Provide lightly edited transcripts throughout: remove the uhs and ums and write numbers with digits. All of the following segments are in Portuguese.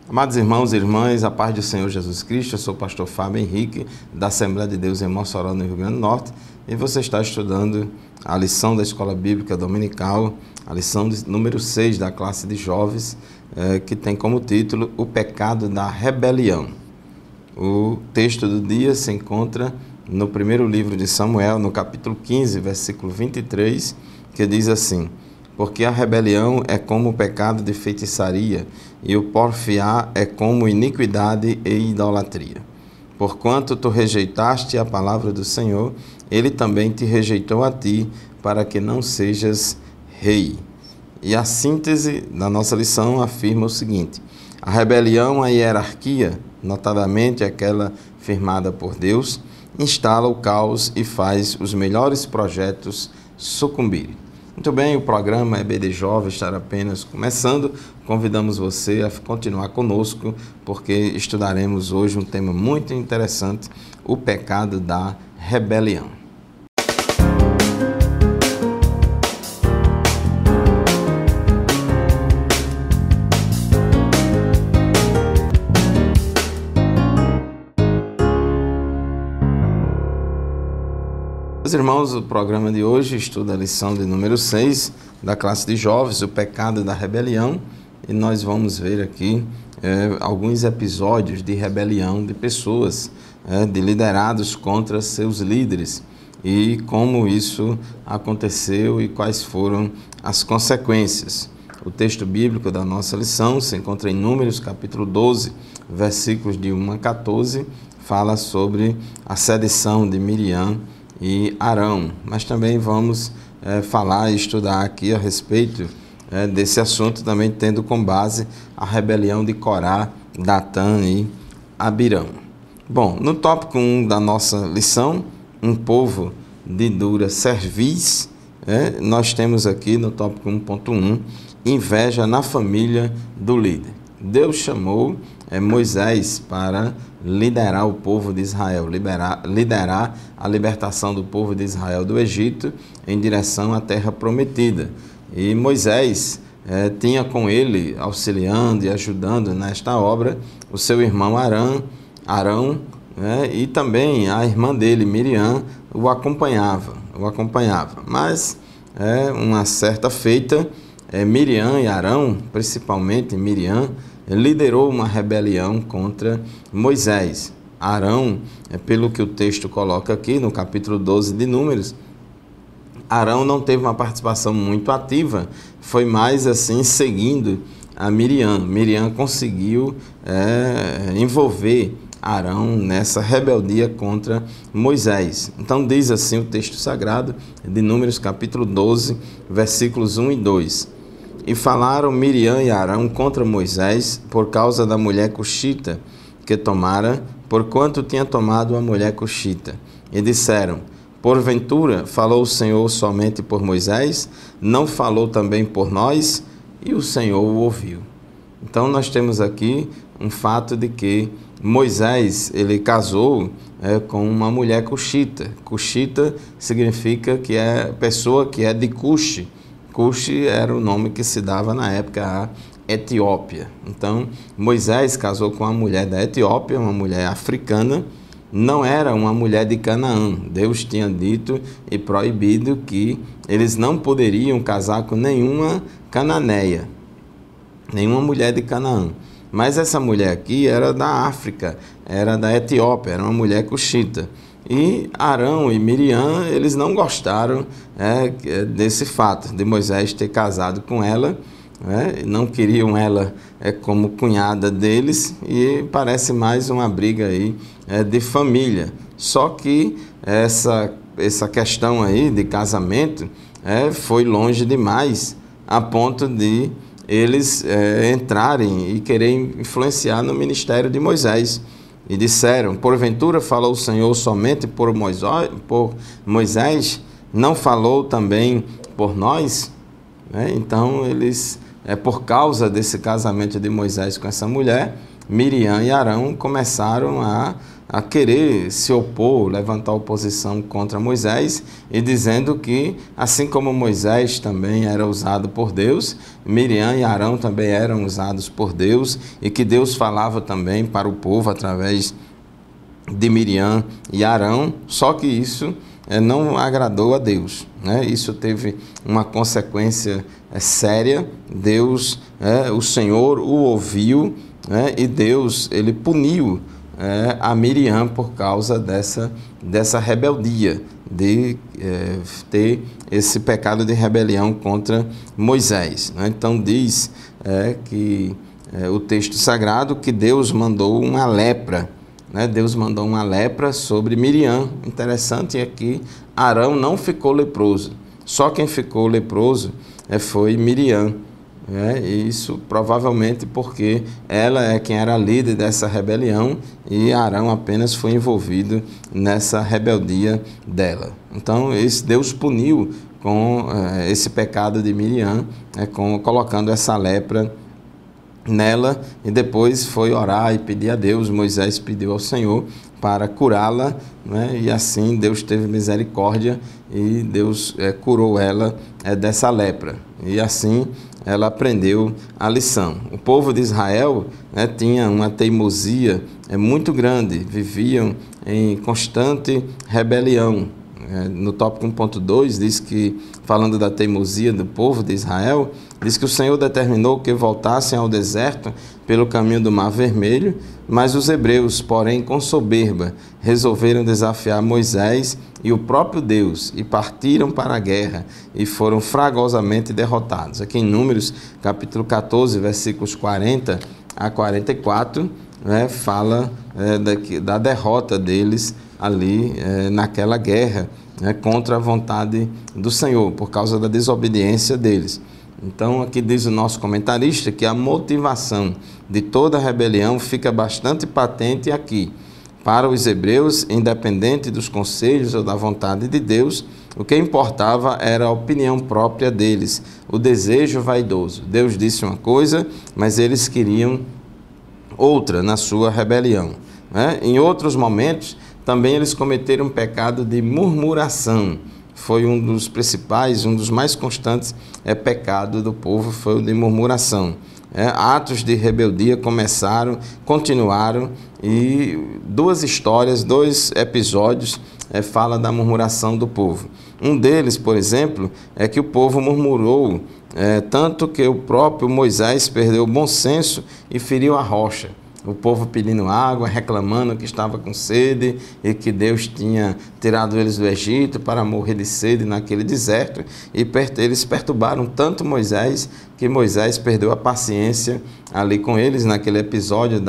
Amados irmãos e irmãs, a paz do Senhor Jesus Cristo, eu sou o pastor Fábio Henrique, da Assembleia de Deus em Mossoró, no Rio Grande do Norte, e você está estudando a lição da Escola Bíblica Dominical, a lição número 6 da classe de jovens, que tem como título O Pecado da Rebelião. O texto do dia se encontra no primeiro livro de Samuel, no capítulo 15, versículo 23, que diz assim: porque a rebelião é como o pecado de feitiçaria, e o porfiar é como iniquidade e idolatria. Porquanto tu rejeitaste a palavra do Senhor, ele também te rejeitou a ti, para que não sejas rei. E a síntese da nossa lição afirma o seguinte: a rebelião, a hierarquia, notadamente aquela firmada por Deus, instala o caos e faz os melhores projetos sucumbirem. Muito bem, o programa EBD Jovem estará apenas começando. Convidamos você a continuar conosco, porque estudaremos hoje um tema muito interessante, o pecado da rebelião. Meus irmãos, o programa de hoje estuda a lição de número 6 da classe de jovens, o pecado da rebelião, e nós vamos ver aqui alguns episódios de rebelião de pessoas, de liderados contra seus líderes, e como isso aconteceu e quais foram as consequências. O texto bíblico da nossa lição se encontra em Números, capítulo 12, versículos de 1 a 14, fala sobre a sedição de Miriam e Arão, mas também vamos falar e estudar aqui a respeito desse assunto, também tendo como base a rebelião de Corá, Datã e Abirão. Bom, no tópico 1 da nossa lição, um povo de dura cerviz, nós temos aqui no tópico 1.1, inveja na família do líder. Deus chamou Moisés para liderar o povo de Israel, liderar a libertação do povo de Israel do Egito em direção à terra prometida. E Moisés tinha com ele, auxiliando e ajudando nesta obra, o seu irmão Arão, e também a irmã dele, Miriam, o acompanhava. Mas, uma certa feita, Miriam e Arão, principalmente Miriam, liderou uma rebelião contra Moisés. Arão, pelo que o texto coloca aqui no capítulo 12 de Números, Arão não teve uma participação muito ativa, foi mais assim seguindo a Miriam. Miriam conseguiu envolver Arão nessa rebeldia contra Moisés. Então diz assim o texto sagrado de Números capítulo 12, versículos 1 e 2. E falaram Miriam e Arão contra Moisés por causa da mulher cuxita que tomara, porquanto tinha tomado a mulher cuxita. E disseram: porventura falou o Senhor somente por Moisés? Não falou também por nós? E o Senhor o ouviu. Então nós temos aqui um fato de que Moisés, ele casou com uma mulher cuxita. Cuxita significa que é pessoa que é de Cuxi. Cuxi era o nome que se dava na época à Etiópia. Então, Moisés casou com uma mulher da Etiópia, uma mulher africana, não era uma mulher de Canaã. Deus tinha dito e proibido que eles não poderiam casar com nenhuma cananeia, nenhuma mulher de Canaã. Mas essa mulher aqui era da África, era da Etiópia, era uma mulher cuxita. E Arão e Miriam, eles não gostaram desse fato, de Moisés ter casado com ela, não queriam ela como cunhada deles, e parece mais uma briga aí de família. Só que essa questão aí de casamento foi longe demais, a ponto de eles entrarem e quererem influenciar no ministério de Moisés. E disseram: porventura falou o Senhor somente por Moisés, não falou também por nós? Então eles, por causa desse casamento de Moisés com essa mulher, Miriam e Arão começaram a querer se opor, levantar oposição contra Moisés, e dizendo que, assim como Moisés também era usado por Deus, Miriam e Arão também eram usados por Deus, e que Deus falava também para o povo através de Miriam e Arão, só que isso não agradou a Deus, né? Isso teve uma consequência séria. Deus, o Senhor o ouviu, né? E Deus, ele puniu a Miriam por causa dessa rebeldia, de ter esse pecado de rebelião contra Moisés, né? Então diz que o texto sagrado que Deus mandou uma lepra, né? Deus mandou uma lepra sobre Miriam. Interessante é que Arão não ficou leproso, só quem ficou leproso foi Miriam. E isso provavelmente porque ela é quem era líder dessa rebelião e Arão apenas foi envolvido nessa rebeldia dela. Então Deus puniu com esse pecado de Miriam, colocando essa lepra nela, e depois foi orar e pedir a Deus. Moisés pediu ao Senhor para curá-la, né? E assim Deus teve misericórdia e Deus curou ela dessa lepra, e assim ela aprendeu a lição. O povo de Israel tinha uma teimosia muito grande, viviam em constante rebelião. No tópico 1.2 diz que, falando da teimosia do povo de Israel, diz que o Senhor determinou que voltassem ao deserto pelo caminho do Mar Vermelho, mas os hebreus, porém, com soberba, resolveram desafiar Moisés e o próprio Deus, e partiram para a guerra, e foram fragorosamente derrotados. Aqui em Números, capítulo 14, versículos 40 a 44, fala da derrota deles ali naquela guerra, contra a vontade do Senhor, por causa da desobediência deles. Então, aqui diz o nosso comentarista que a motivação de toda a rebelião fica bastante patente aqui. Para os hebreus, independente dos conselhos ou da vontade de Deus, o que importava era a opinião própria deles, o desejo vaidoso. Deus disse uma coisa, mas eles queriam outra na sua rebelião. Em outros momentos, também eles cometeram um pecado de murmuração. Foi um dos principais, um dos mais constantes pecados do povo, foi o de murmuração. Atos de rebeldia continuaram, e duas histórias, dois episódios fala da murmuração do povo. Um deles, por exemplo, é que o povo murmurou, tanto que o próprio Moisés perdeu o bom senso e feriu a rocha. O povo pedindo água, reclamando que estava com sede e que Deus tinha tirado eles do Egito para morrer de sede naquele deserto. E eles perturbaram tanto Moisés que Moisés perdeu a paciência ali com eles naquele episódio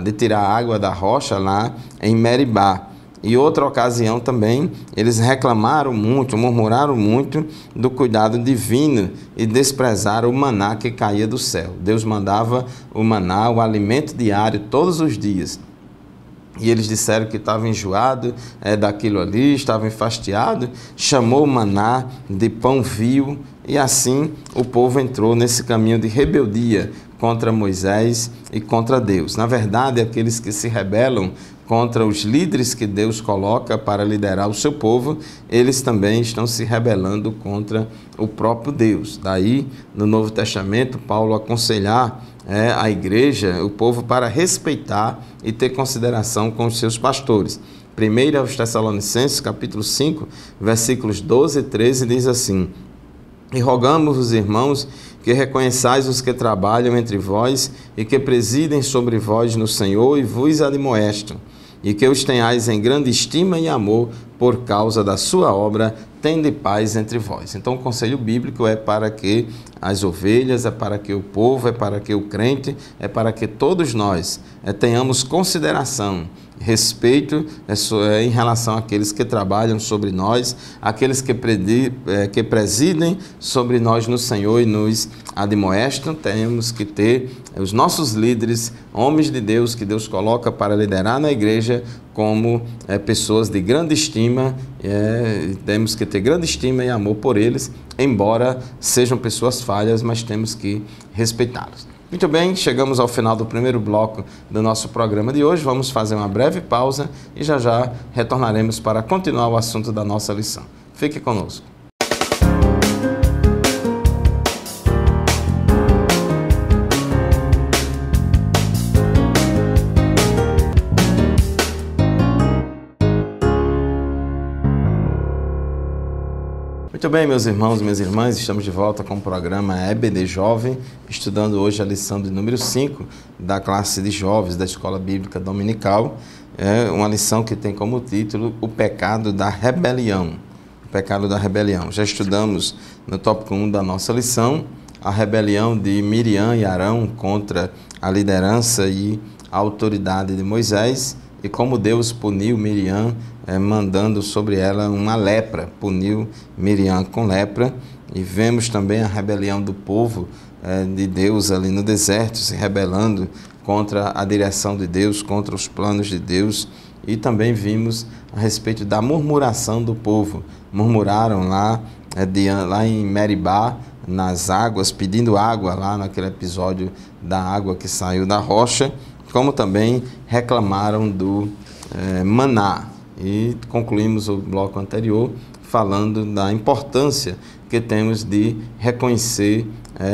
de tirar a água da rocha lá em Meribá. E outra ocasião também, eles reclamaram muito, murmuraram muito do cuidado divino e desprezaram o maná que caía do céu. Deus mandava o maná, o alimento diário, todos os dias. E eles disseram que estavam enjoados daquilo ali, estavam enfastiados, chamou o maná de pão vil, e assim o povo entrou nesse caminho de rebeldia contra Moisés e contra Deus. Na verdade, aqueles que se rebelam contra os líderes que Deus coloca para liderar o seu povo, eles também estão se rebelando contra o próprio Deus. Daí, no Novo Testamento, Paulo aconselhar a igreja, o povo, para respeitar e ter consideração com os seus pastores. 1 aos Tessalonicenses, capítulo 5, versículos 12 e 13, diz assim: E rogamos os irmãos que reconheçais os que trabalham entre vós e que presidem sobre vós no Senhor e vos admoestam, e que os tenhais em grande estima e amor por causa da sua obra, tende paz entre vós. Então o conselho bíblico é para que as ovelhas, é para que o povo, é para que o crente, é para que todos nós tenhamos consideração, respeito em relação àqueles que trabalham sobre nós, aqueles que presidem sobre nós no Senhor e nos admoestam. Temos que ter os nossos líderes, homens de Deus que Deus coloca para liderar na igreja, como pessoas de grande estima. Temos que ter grande estima e amor por eles, embora sejam pessoas falhas, mas temos que respeitá-los. Muito bem, chegamos ao final do primeiro bloco do nosso programa de hoje. Vamos fazer uma breve pausa e já retornaremos para continuar o assunto da nossa lição. Fique conosco. Muito bem, meus irmãos e minhas irmãs, estamos de volta com o programa EBD Jovem, estudando hoje a lição de número 5 da classe de jovens da Escola Bíblica Dominical. É uma lição que tem como título O Pecado da Rebelião. O Pecado da Rebelião. Já estudamos no tópico 1 da nossa lição a rebelião de Miriam e Arão contra a liderança e a autoridade de Moisés e como Deus puniu Miriam, mandando sobre ela uma lepra, puniu Miriam com lepra. E vemos também a rebelião do povo de Deus ali no deserto, se rebelando contra a direção de Deus, contra os planos de Deus. E também vimos a respeito da murmuração do povo. Murmuraram lá em Meribá, nas águas, pedindo água lá naquele episódio da água que saiu da rocha, como também reclamaram do maná. E concluímos o bloco anterior falando da importância que temos de reconhecer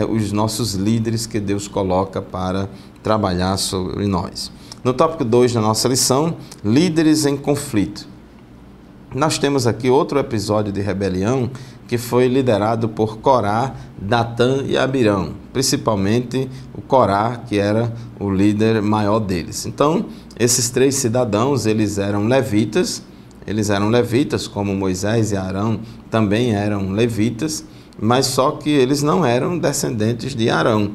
os nossos líderes que Deus coloca para trabalhar sobre nós. No tópico 2 da nossa lição, líderes em conflito. Nós temos aqui outro episódio de rebelião que foi liderado por Corá, Datã e Abirão, principalmente o Corá, que era o líder maior deles. Então, esses três cidadãos, eles eram levitas, como Moisés e Arão também eram levitas, mas só que eles não eram descendentes de Arão.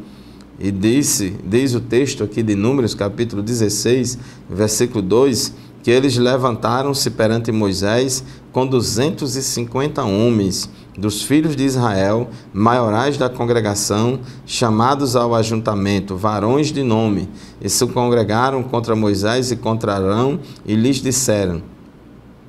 E diz o texto aqui de Números, capítulo 16, versículo 2, que eles levantaram-se perante Moisés com 250 homens dos filhos de Israel, maiorais da congregação, chamados ao ajuntamento, varões de nome, e se congregaram contra Moisés e contra Arão, e lhes disseram: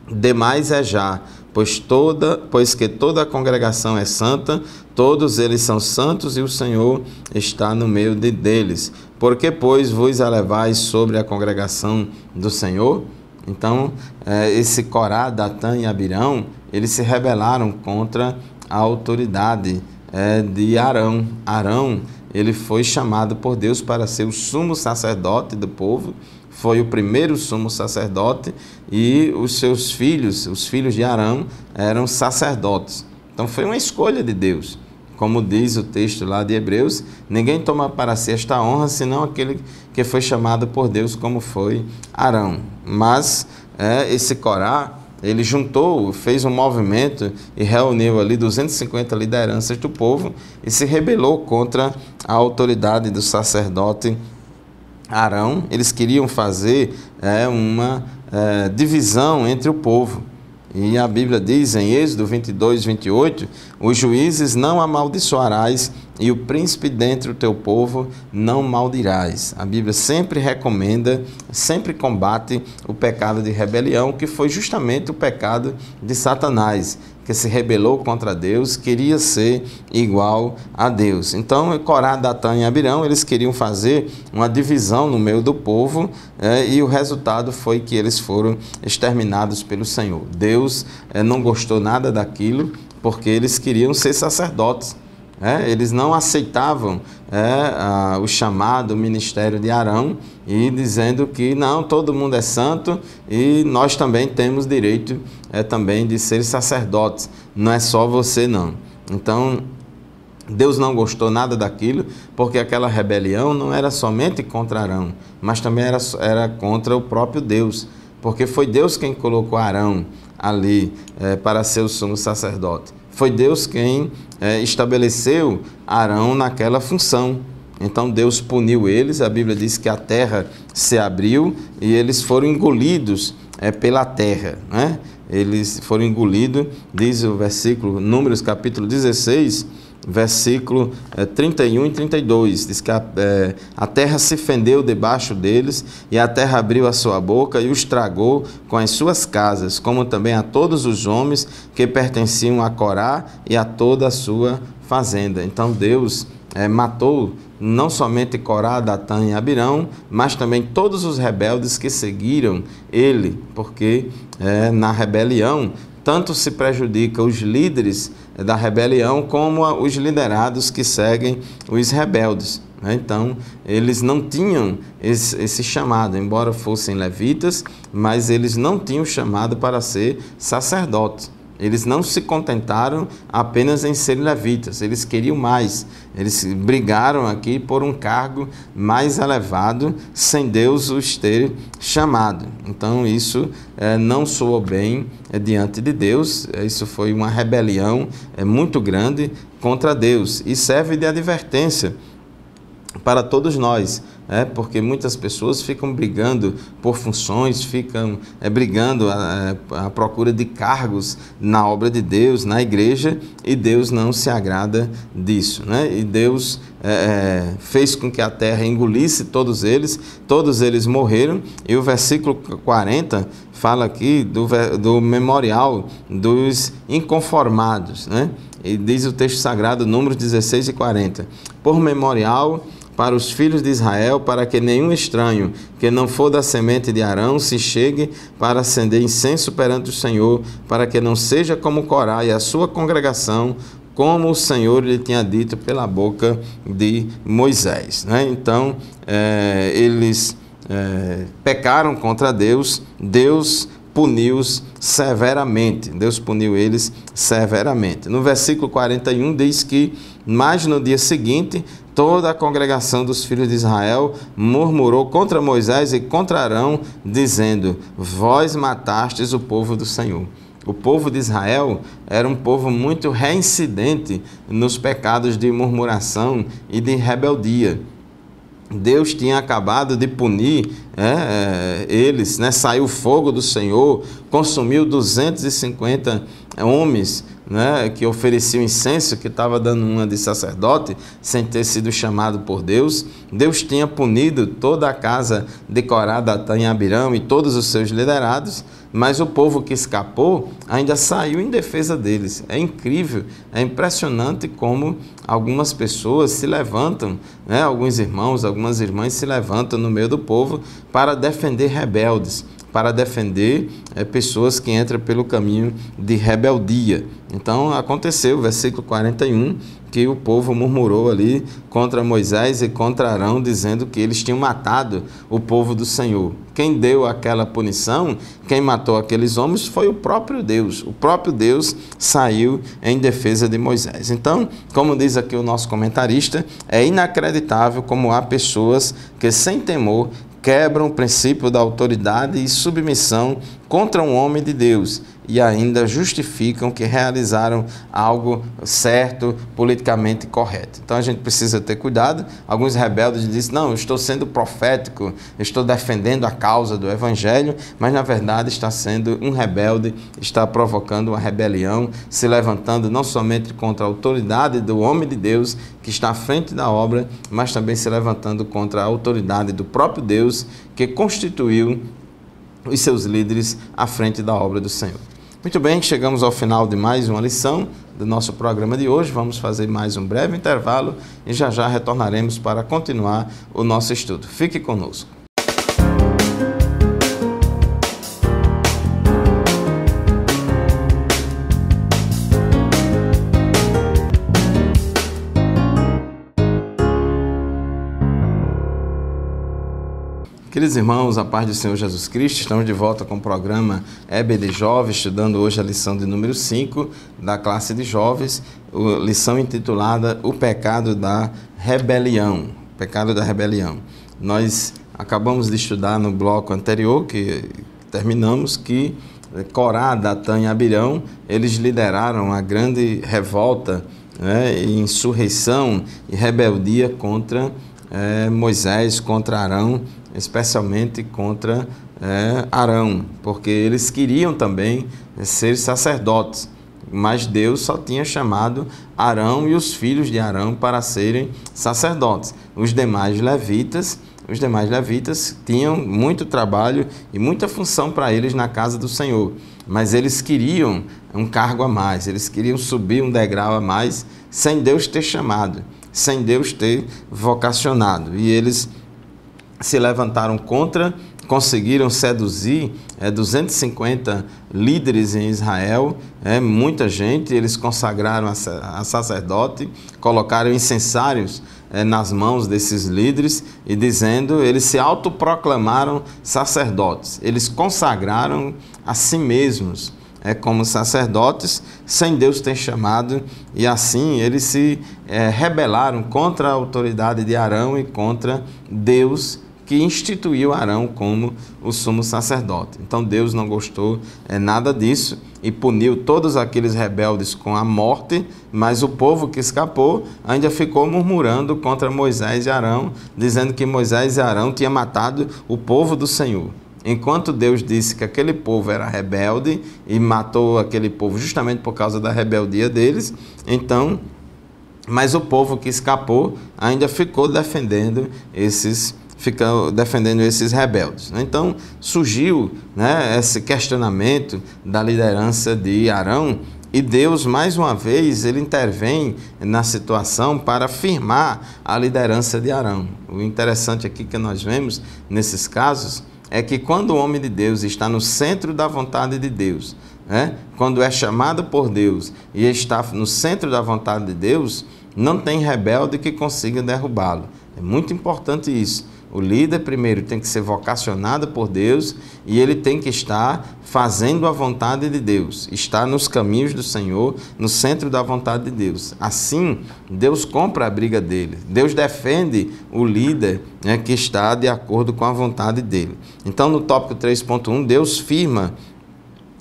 demais é já, pois que toda a congregação é santa, todos eles são santos e o Senhor está no meio deles. Por que, pois, vos elevais sobre a congregação do Senhor? Então, esse Corá, Datã e Abirão, eles se rebelaram contra a autoridade de Arão. Arão, ele foi chamado por Deus para ser o sumo sacerdote do povo, foi o primeiro sumo sacerdote, e os seus filhos, os filhos de Arão, eram sacerdotes. Então foi uma escolha de Deus. Como diz o texto lá de Hebreus, ninguém toma para si esta honra, senão aquele que foi chamado por Deus, como foi Arão. Mas esse Corá, ele fez um movimento e reuniu ali 250 lideranças do povo e se rebelou contra a autoridade do sacerdote Arão. Eles queriam fazer uma divisão entre o povo. E a Bíblia diz em Êxodo 22, 28, os juízes não amaldiçoarás e o príncipe dentre o teu povo não maldirás. A Bíblia sempre recomenda, sempre combate o pecado de rebelião, que foi justamente o pecado de Satanás, que se rebelou contra Deus, queria ser igual a Deus. Então, Corá, Datã e Abirão, eles queriam fazer uma divisão no meio do povo, e o resultado foi que eles foram exterminados pelo Senhor. Deus não gostou nada daquilo, porque eles queriam ser sacerdotes. Eles não aceitavam o chamado ministério de Arão, e dizendo que não, todo mundo é santo e nós também temos direito também de ser sacerdotes, não é só você não. Então Deus não gostou nada daquilo, porque aquela rebelião não era somente contra Arão, mas também era contra o próprio Deus, porque foi Deus quem colocou Arão ali para ser o sumo sacerdote. Foi Deus quem estabeleceu Arão naquela função. Então Deus puniu eles, a Bíblia diz que a terra se abriu e eles foram engolidos pela terra, né? Eles foram engolidos, diz o versículo, Números capítulo 16, versículo 31 e 32, diz que a terra se fendeu debaixo deles, e a terra abriu a sua boca e os tragou com as suas casas, como também a todos os homens que pertenciam a Corá e a toda a sua fazenda. Então Deus matou não somente Corá, Datã e Abirão, mas também todos os rebeldes que seguiram ele, porque na rebelião tanto se prejudica os líderes da rebelião como os liderados que seguem os rebeldes. Então, eles não tinham esse chamado, embora fossem levitas, mas eles não tinham chamado para ser sacerdotes. Eles não se contentaram apenas em ser levitas, eles queriam mais. Eles brigaram aqui por um cargo mais elevado, sem Deus os ter chamado. Então isso não soou bem diante de Deus, isso foi uma rebelião muito grande contra Deus e serve de advertência para todos nós. Porque muitas pessoas ficam brigando por funções, ficam brigando à procura de cargos na obra de Deus, na igreja, e Deus não se agrada disso, E Deus fez com que a terra engolisse todos eles morreram, e o versículo 40 fala aqui do memorial dos inconformados, E diz o texto sagrado, Números 16 e 40, por memorial para os filhos de Israel, para que nenhum estranho que não for da semente de Arão se chegue para acender incenso perante o Senhor, para que não seja como Corá e a sua congregação, como o Senhor lhe tinha dito pela boca de Moisés. Então, eles pecaram contra Deus, Deus puniu-os severamente. Deus puniu eles severamente. No versículo 41 diz que, mas no dia seguinte, toda a congregação dos filhos de Israel murmurou contra Moisés e contra Arão, dizendo: vós matastes o povo do Senhor. O povo de Israel era um povo muito reincidente nos pecados de murmuração e de rebeldia. Deus tinha acabado de punir eles, saiu fogo do Senhor, consumiu 250 homens, que ofereciam incenso, que estava dando uma de sacerdote, sem ter sido chamado por Deus. Deus tinha punido toda a casa de Corá, Datã e Abirão e todos os seus liderados, mas o povo que escapou ainda saiu em defesa deles. É incrível, é impressionante como algumas pessoas se levantam, alguns irmãos, algumas irmãs se levantam no meio do povo para defender rebeldes, para defender pessoas que entram pelo caminho de rebeldia. Então aconteceu, versículo 41, que o povo murmurou ali contra Moisés e contra Arão, dizendo que eles tinham matado o povo do Senhor. Quem deu aquela punição, quem matou aqueles homens foi o próprio Deus. O próprio Deus saiu em defesa de Moisés. Então, como diz aqui o nosso comentarista, é inacreditável como há pessoas que sem temor quebram o princípio da autoridade e submissão contra um homem de Deus e ainda justificam que realizaram algo certo, politicamente correto. Então a gente precisa ter cuidado. Alguns rebeldes dizem: não, eu estou sendo profético, eu estou defendendo a causa do Evangelho, mas na verdade está sendo um rebelde, está provocando uma rebelião, se levantando não somente contra a autoridade do homem de Deus que está à frente da obra, mas também se levantando contra a autoridade do próprio Deus que constituiu os seus líderes à frente da obra do Senhor. Muito bem, chegamos ao final de mais uma lição do nosso programa de hoje. Vamos fazer mais um breve intervalo e já já retornaremos para continuar o nosso estudo. Fique conosco. Queridos irmãos, a paz do Senhor Jesus Cristo, estamos de volta com o programa EBD Jovens, estudando hoje a lição de número 5 da classe de jovens, lição intitulada O Pecado da Rebelião. Pecado da Rebelião. Nós acabamos de estudar no bloco anterior, que terminamos, que Corá, Datã e Abirão, eles lideraram a grande revolta, e insurreição e rebeldia contra Moisés, contra Arão, especialmente contra Arão, porque eles queriam também ser sacerdotes, mas Deus só tinha chamado Arão e os filhos de Arão para serem sacerdotes. Os demais levitas tinham muito trabalho e muita função para eles na casa do Senhor, mas eles queriam um cargo a mais, eles queriam subir um degrau a mais, sem Deus ter chamado, sem Deus ter vocacionado. E eles se levantaram contra, conseguiram seduzir 250 líderes em Israel, muita gente. Eles consagraram a sacerdote, colocaram incensários nas mãos desses líderes e dizendo, eles se autoproclamaram sacerdotes, eles consagraram a si mesmos como sacerdotes, sem Deus ter chamado, e assim eles se rebelaram contra a autoridade de Arão e contra Deus, que instituiu Arão como o sumo sacerdote. Então Deus não gostou nada disso e puniu todos aqueles rebeldes com a morte, mas o povo que escapou ainda ficou murmurando contra Moisés e Arão, dizendo que Moisés e Arão tinham matado o povo do Senhor. Enquanto Deus disse que aquele povo era rebelde e matou aquele povo justamente por causa da rebeldia deles, mas o povo que escapou ainda ficou defendendo esses rebeldes. Então surgiu esse questionamento da liderança de Arão, e Deus, mais uma vez, ele intervém na situação para afirmar a liderança de Arão. O interessante aqui que nós vemos nesses casos é que quando o homem de Deus está no centro da vontade de Deus, quando é chamado por Deus e está no centro da vontade de Deus, não tem rebelde que consiga derrubá-lo. É muito importante isso. O líder, primeiro, tem que ser vocacionado por Deus e ele tem que estar fazendo a vontade de Deus, estar nos caminhos do Senhor, no centro da vontade de Deus. Assim, Deus compra a briga dele. Deus defende o líder que está de acordo com a vontade dele. Então, no tópico 3.1, Deus firma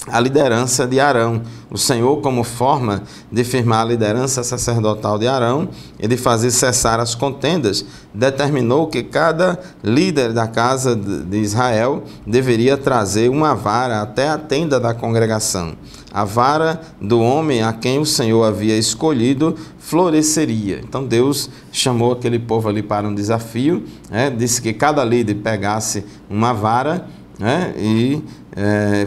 a liderança de Arão. O Senhor, como forma de firmar a liderança sacerdotal de Arão e de fazer cessar as contendas, determinou que cada líder da casa de Israel deveria trazer uma vara até a tenda da congregação. A vara do homem a quem o Senhor havia escolhido floresceria. Então Deus chamou aquele povo ali para um desafio, disse que cada líder pegasse uma vara e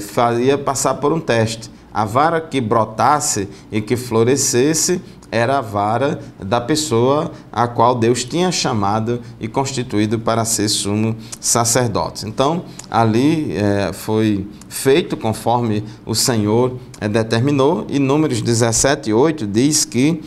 faria passar por um teste. A vara que brotasse e que florescesse era a vara da pessoa a qual Deus tinha chamado e constituído para ser sumo sacerdote. Então, ali foi feito conforme o Senhor determinou, e Números 17:8 diz que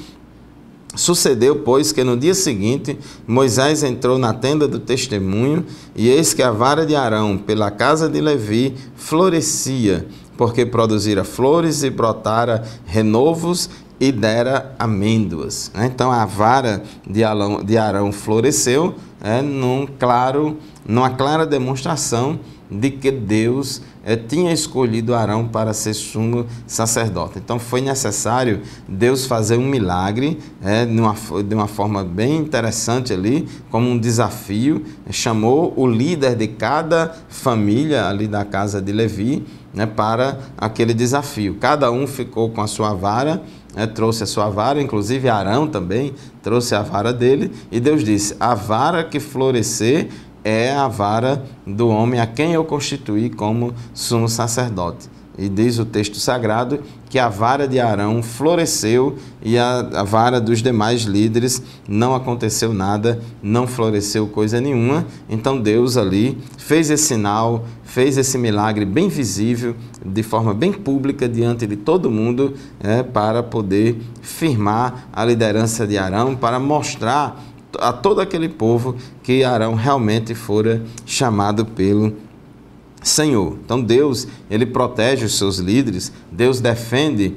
sucedeu, pois, que no dia seguinte Moisés entrou na tenda do testemunho, e eis que a vara de Arão pela casa de Levi florescia, porque produzira flores e brotara renovos e dera amêndoas. Então a vara de Arão floresceu numa clara demonstração de que Deus tinha escolhido Arão para ser sumo sacerdote. Então foi necessário Deus fazer um milagre de uma forma bem interessante ali, como um desafio. Chamou o líder de cada família ali da casa de Levi para aquele desafio. Cada um ficou com a sua vara, trouxe a sua vara, inclusive Arão também trouxe a vara dele, e Deus disse: a vara que florescer é a vara do homem a quem eu constituí como sumo sacerdote. E diz o texto sagrado que a vara de Arão floresceu e a vara dos demais líderes não aconteceu nada, não floresceu coisa nenhuma. Então Deus ali fez esse sinal, fez esse milagre bem visível, de forma bem pública, diante de todo mundo, para poder firmar a liderança de Arão, para mostrar a todo aquele povo que Arão realmente fora chamado pelo Senhor. Então Deus, ele protege os seus líderes, Deus defende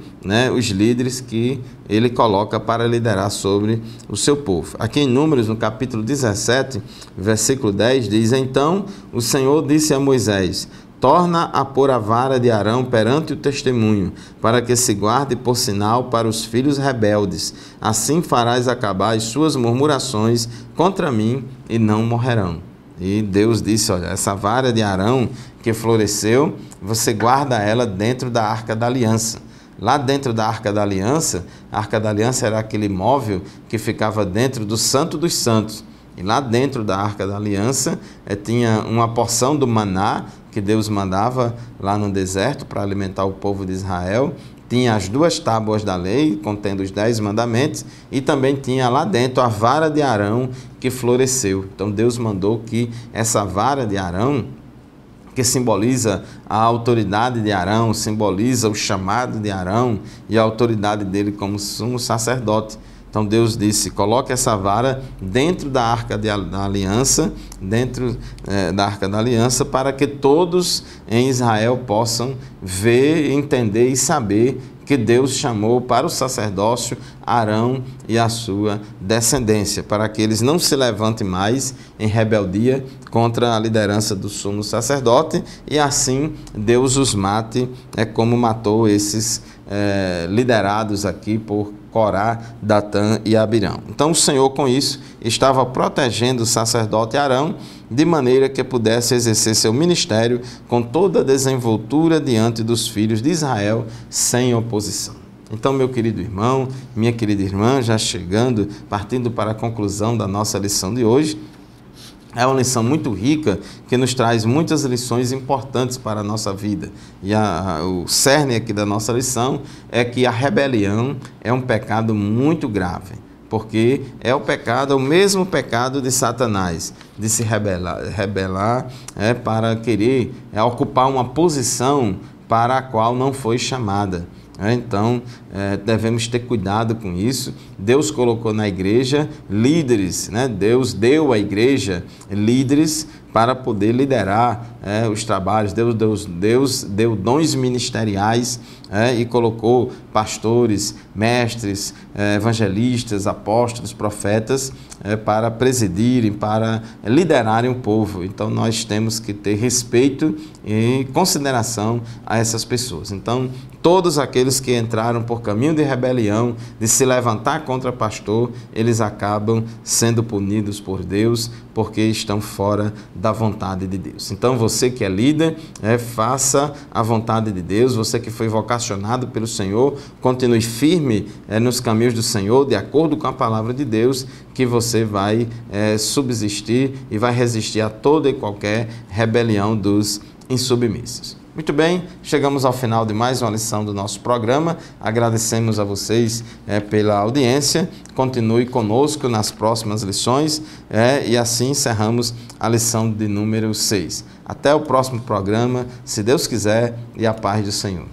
os líderes que ele coloca para liderar sobre o seu povo. Aqui em Números, no capítulo 17, versículo 10, diz: então o Senhor disse a Moisés: torna a pôr a vara de Arão perante o testemunho, para que se guarde por sinal para os filhos rebeldes. Assim farás acabar as suas murmurações contra mim e não morrerão. E Deus disse: olha, essa vara de Arão que floresceu, você guarda ela dentro da Arca da Aliança. Lá dentro da Arca da Aliança, a Arca da Aliança era aquele móvel que ficava dentro do Santo dos Santos. E lá dentro da Arca da Aliança tinha uma porção do maná que Deus mandava lá no deserto para alimentar o povo de Israel. tinha as 2 tábuas da lei, contendo os 10 mandamentos, e também tinha lá dentro a vara de Arão que floresceu. Então Deus mandou que essa vara de Arão, que simboliza a autoridade de Arão, simboliza o chamado de Arão e a autoridade dele como sumo sacerdote. Então Deus disse, coloque essa vara dentro da Arca da Aliança, para que todos em Israel possam ver, entender e saber que Deus chamou para o sacerdócio Arão e a sua descendência, para que eles não se levantem mais em rebeldia contra a liderança do sumo sacerdote e assim Deus os mate, como matou esses liderados aqui por Corá, Datã e Abirão. Então o Senhor com isso estava protegendo o sacerdote Arão de maneira que pudesse exercer seu ministério com toda a desenvoltura diante dos filhos de Israel sem oposição. Então, meu querido irmão, minha querida irmã, já chegando, partindo para a conclusão da nossa lição de hoje, é uma lição muito rica, que nos traz muitas lições importantes para a nossa vida. E o cerne aqui da nossa lição é que a rebelião é um pecado muito grave, porque é o mesmo pecado de Satanás, de se rebelar para querer ocupar uma posição para a qual não foi chamada. Então, devemos ter cuidado com isso. Deus colocou na igreja líderes, Deus deu à igreja líderes para poder liderar os trabalhos. Deus deu dons ministeriais e colocou pastores, mestres, evangelistas, apóstolos, profetas para presidirem, para liderarem o povo. Então nós temos que ter respeito e consideração a essas pessoas. Então todos aqueles que entraram por caminho de rebelião, de se levantar contra pastor, eles acabam sendo punidos por Deus, porque estão fora da vontade de Deus. Então você que é líder, faça a vontade de Deus. Você que foi vocacionado pelo Senhor, continue firme nos caminhos do Senhor, de acordo com a palavra de Deus, que você vai subsistir e vai resistir a toda e qualquer rebelião dos insubmissos. Muito bem, chegamos ao final de mais uma lição do nosso programa. Agradecemos a vocês pela audiência. Continue conosco nas próximas lições e assim encerramos a lição de número 6. Até o próximo programa, se Deus quiser, e a paz do Senhor.